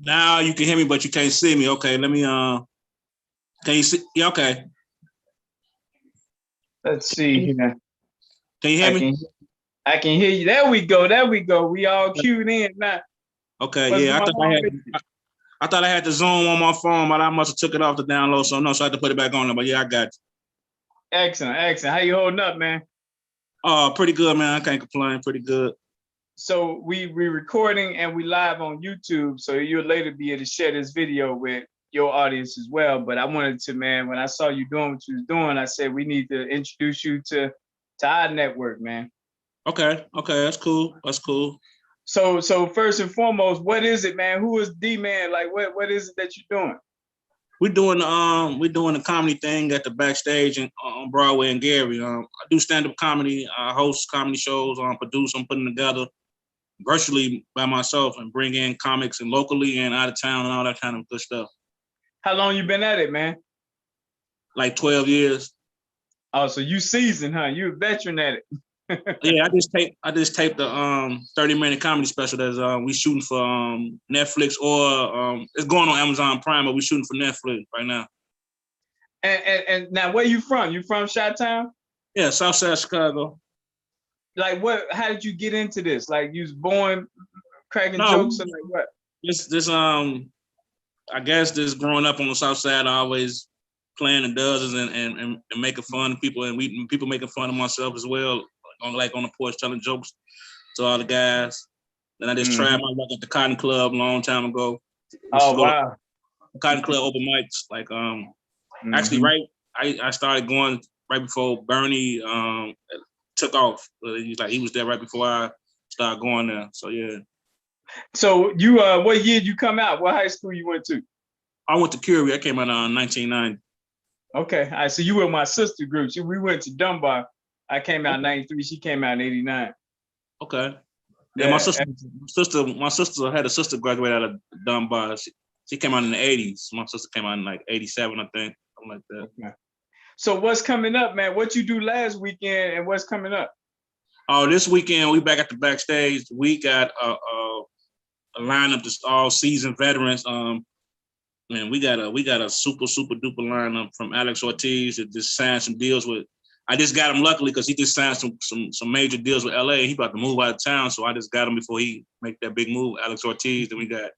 Now you can hear me, but you can't see me. Okay, let me can you see? Yeah, okay. Let's see here. Can you hear me? I can hear you. There we go. There we go. We all queued in now. Okay, What's yeah. I thought I had the Zoom on my phone, but I must have took it off the download, so I had to put it back on. But yeah, I got you. Excellent, excellent. How you holding up, man? Pretty good, man. I can't complain. Pretty good. So we recording and we live on YouTube, so you'll later be able to share this video with your audience as well. But I wanted to, man, when I saw you doing what you was doing, I said we need to introduce you to our network, man. Okay, that's cool. That's cool. So first and foremost, what is it, man? Who is DMan? Like, what is it that you're doing? We're doing the comedy thing at the Backstage on Broadway and Gary. I do stand-up comedy. I host comedy shows. Produce. I'm putting together virtually by myself and bring in comics and locally and out of town and all that kind of good stuff. How long you been at it, man? Like 12 years. Oh, so you seasoned, huh? You a veteran at it. Yeah, I just taped the 30-minute comedy special that we shooting for Netflix or it's going on Amazon Prime, but we shooting for Netflix right now. And now, where you from? You from Chi-Town? Yeah, Southside Chicago. Like, how did you get into this? Like, you was born cracking jokes and like what? This I guess this growing up on the South Side, I always playing the dozens and making fun of people and people making fun of myself as well. On the porch telling jokes to all the guys. Then I just tried my luck at the Cotton Club a long time ago. Oh wow! Cotton Club open mics, actually I started going right before Bernie took off. He was there right before I started going there. So yeah. So you what year did you come out? What high school you went to? I went to Curie. I came out in 1990. Okay, all right. So you were my sister group. We went to Dunbar. I came out in 93. She came out in 89. Okay. Yeah, my sister had a sister graduate out of Dunbar. She came out in the 80s. My sister came out in like 87, I think, something like that. Okay. So what's coming up, man? What you do last weekend and what's coming up? Oh, this weekend we back at the Backstage. We got a lineup of all seasoned veterans. Man, we got a super duper lineup from Alex Ortiz that just signed some deals with. I just got him luckily because he just signed some major deals with LA. He about to move out of town, so I just got him before he make that big move. Alex Ortiz. Then we got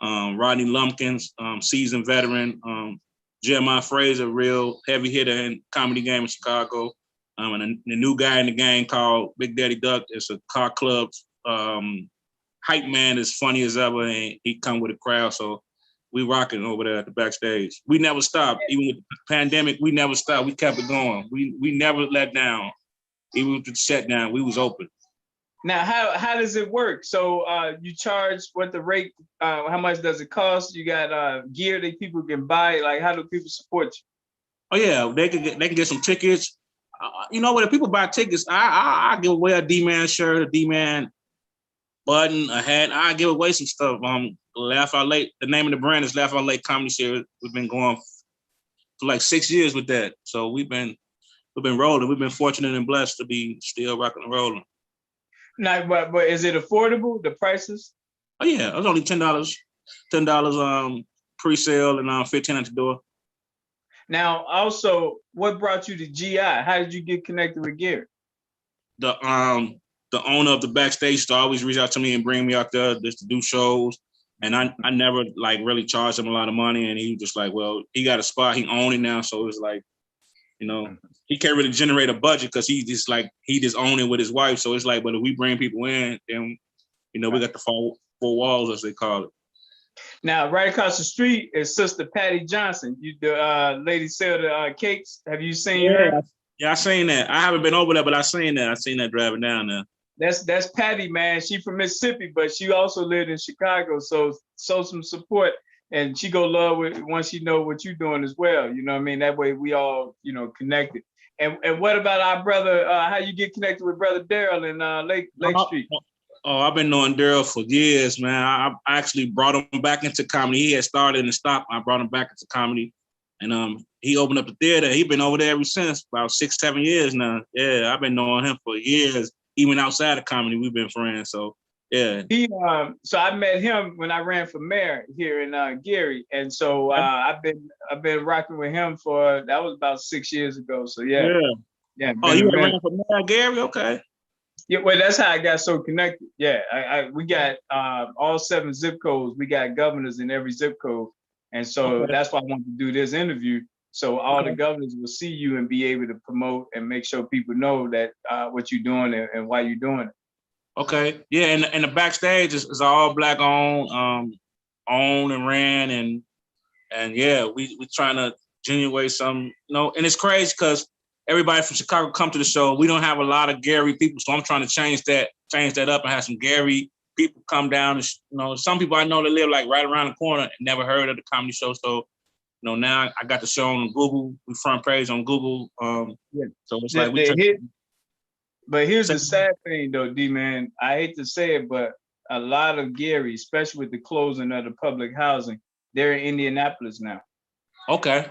Rodney Lumpkins, seasoned veteran. Jeremiah Fraser, real heavy hitter in comedy game in Chicago. And the new guy in the game called Big Daddy Duck. It's a car club hype man, is funny as ever, and he come with a crowd. So we rocking over there at the Backstage. We never stopped. Even with the pandemic, we never stopped. We kept it going. We never let down. Even with the shutdown, we was open. Now, how does it work? So you charge what the rate, how much does it cost? You got gear that people can buy. Like, how do people support you? Oh yeah, they can get some tickets. You know what? If people buy tickets, I give away a DMan shirt, a DMan button, a hat. I give away some stuff. Laugh Out Late. The name of the brand is Laugh Out Late Comedy Series. We've been going for like 6 years with that. So we've been rolling. We've been fortunate and blessed to be still rocking and rolling. Now, but is it affordable? The prices? Oh yeah, it was only $10 pre-sale and $15 at the door. Now, also, what brought you to GI? How did you get connected with Gary? The owner of the Backstage used to always reach out to me and bring me out there just to do shows. And I never like really charged him a lot of money. And he was just like, well, he got a spot, he owned it now. So it was like, you know, he can't really generate a budget because he just owned it with his wife. So it's like, but if we bring people in, then, you know, we got the four walls, as they call it. Now, right across the street is Sister Patty Johnson. You the lady sell the cakes. Have you seen her? Yeah, I seen that. I haven't been over there, but I seen that. I seen that driving down there. That's Patty, man. She from Mississippi, but she also lived in Chicago. So some support, and she go love it once she know what you're doing as well. You know what I mean? That way we all, you know, connected. And what about our brother? How you get connected with brother Daryl in Lake Street? Oh, I've been knowing Daryl for years, man. I actually brought him back into comedy. He had started in the stop. I brought him back into comedy. And he opened up the theater. He's been over there ever since, about 6-7 years now. Yeah, I've been knowing him for years. Even outside of comedy, we've been friends. So Yeah. So I met him when I ran for mayor here in Gary, and so I've been rocking with him for that was about 6 years ago. So yeah, Oh, been a you minute. ran for mayor, Gary? Okay. Yeah, well, that's how I got so connected. Yeah, we got all 7 zip codes. We got governors in every zip code, and so that's why I wanted to do this interview. So all the governors will see you and be able to promote and make sure people know that what you're doing and why you're doing it. Okay. Yeah, and the Backstage is all Black owned, owned and ran, and yeah, we trying to genuine some, and it's crazy because everybody from Chicago come to the show. We don't have a lot of Gary people, so I'm trying to change that up and have some Gary people come down. And, some people I know that live like right around the corner and never heard of the comedy show. So, now I got the show on Google. We front page on Google. So it's like But here's the sad thing, though, DMan. I hate to say it, but a lot of Gary, especially with the closing of the public housing, they're in Indianapolis now. Okay.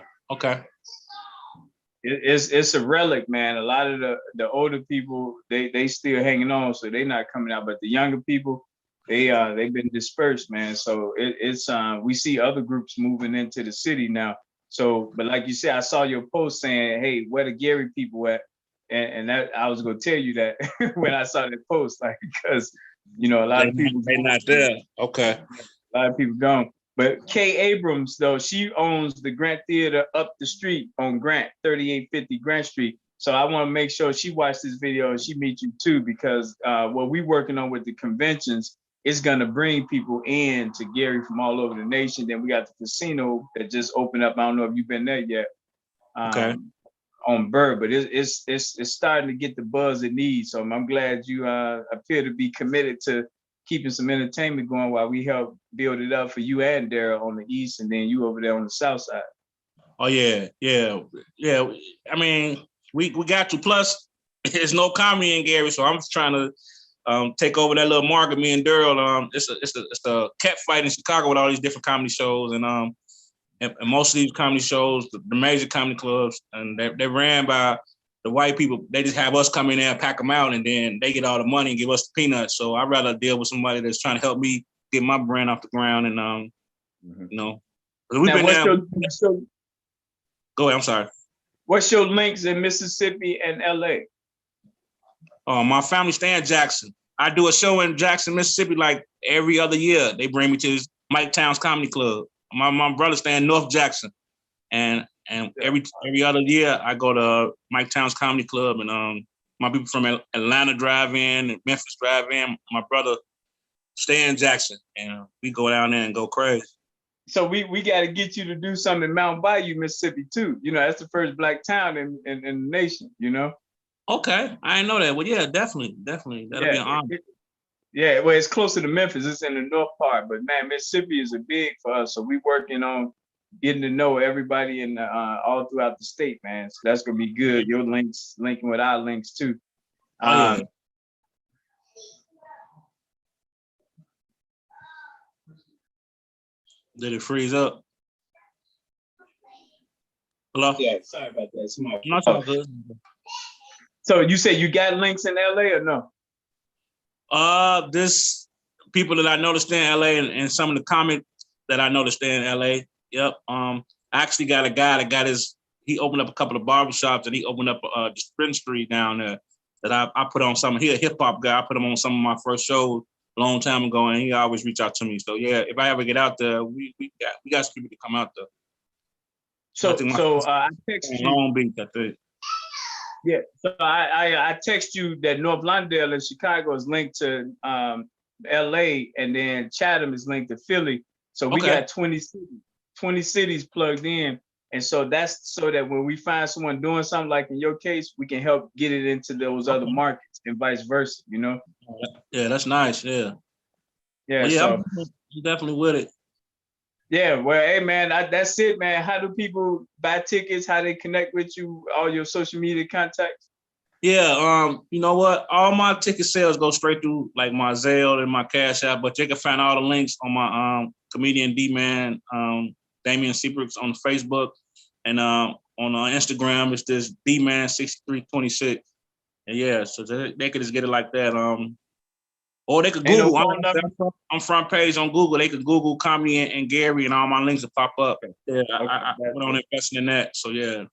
It's a relic, man. A lot of the older people, they still hanging on, so they're not coming out. But the younger people, they've been dispersed, man. So it's we see other groups moving into the city now. So, but like you said, I saw your post saying, "Hey, where the Gary people at?" And that I was gonna tell you that when I saw that post, like because a lot of people they're not there. Okay. A lot of people gone. But Kay Abrams, though, she owns the Grant Theater up the street on Grant, 3850 Grant Street. So I want to make sure she watched this video and she meets you too, because what we're working on with the conventions is going to bring people in to Gary from all over the nation. Then we got the casino that just opened up. I don't know if you've been there yet. On Burr, but it's starting to get the buzz it needs. So I'm glad you appear to be committed to keeping some entertainment going while we help build it up for you and Daryl on the east, and then you over there on the south side. Oh yeah. I mean, we got to. Plus, there's no comedy in Gary, so I'm just trying to take over that little market. Me and Daryl, it's a cat fight in Chicago with all these different comedy shows, and most of these comedy shows, the major comedy clubs, and they ran by the white people. They just have us come in there and pack them out, and then they get all the money and give us the peanuts. So I'd rather deal with somebody that's trying to help me get my brand off the ground. And we've been there. Go ahead. I'm sorry. What's your links in Mississippi and LA? My family stay in Jackson. I do a show in Jackson, Mississippi, like every other year. They bring me to this Mike Towns Comedy Club. My brother stay in North Jackson, and every other year I go to Mike Towns Comedy Club, and my people from Atlanta drive in and Memphis drive in. My brother stay in Jackson, and we go down there and go crazy. So we got to get you to do something in Mount Bayou, Mississippi too. That's the first Black town in the nation. Okay, I didn't know that. Well, yeah, definitely, that'll be an honor. Yeah, well, it's closer to Memphis. It's in the north part, but man, Mississippi is a big for us. So we're working on getting to know everybody in all throughout the state, man. So that's gonna be good. Your links linking with our links too. Did it freeze up? Hello? Yeah, sorry about that. Not all good. So you say you got links in LA or no? This people that I noticed in LA and some of the comics that I noticed in LA. Yep. I actually got a guy that he opened up a couple of barbershops, and he opened up the Spring Street down there that I put on some. He a hip hop guy. I put him on some of my first shows a long time ago, and he always reach out to me. So yeah, if I ever get out there, we got some people to come out there. I text you. Long Beach, I think. Yeah, so I text you that North Lawndale in Chicago is linked to LA, and then Chatham is linked to Philly. So we got 20 cities plugged in. And so that's so that when we find someone doing something like in your case, we can help get it into those other markets and vice versa, Yeah, that's nice. Yeah. Yeah, so I'm definitely with it. Yeah, well, hey, man, that's it, man. How do people buy tickets? How they connect with you? All your social media contacts? Yeah, you know what? All my ticket sales go straight through like my Zelle and my Cash App, but you can find all the links on my comedian DMan, Damian Seabrooks on Facebook, and on Instagram it's this DMan 6326. And yeah, so they could just get it like that. Or they could Ain't no Google. phone number? I'm front page on Google. They could Google Comedy and Gary, and all my links will pop up. Yeah, I went on investing in that. So yeah.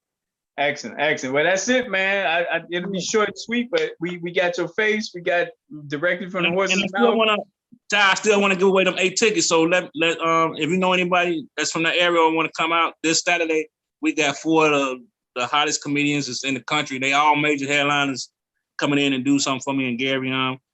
Excellent, excellent. Well, that's it, man. It'll be short and sweet, but we got your face. We got directly from the horse's mouth. I still want to give away them 8 tickets. So let if you know anybody that's from the area and want to come out this Saturday, we got 4 of the hottest comedians that's in the country. They all major headliners coming in and do something for me and Gary.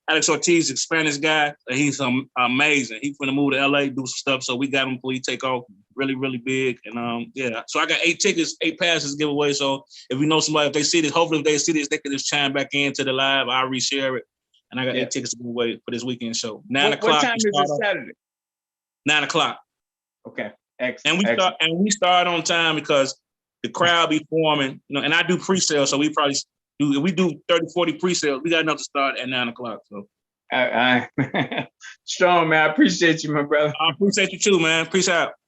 Alex Ortiz, the Spanish guy, he's amazing. He's gonna move to LA, do some stuff. So we got him before he take off really, really big. And yeah. So I got 8 tickets, 8 passes to give away. So if you know somebody, if they see this, hopefully if they see this, they can just chime back into the live. I'll reshare it. And I got 8 tickets to give away for this weekend show. 9 o'clock. What time is it Saturday? 9 o'clock. Okay. Excellent. And we start on time because the crowd be forming, and I do pre-sale, so we probably do, we do 30, 40 pre-sales. We got enough to start at 9 o'clock. So strong, man. I appreciate you, my brother. I appreciate you too, man. Peace out.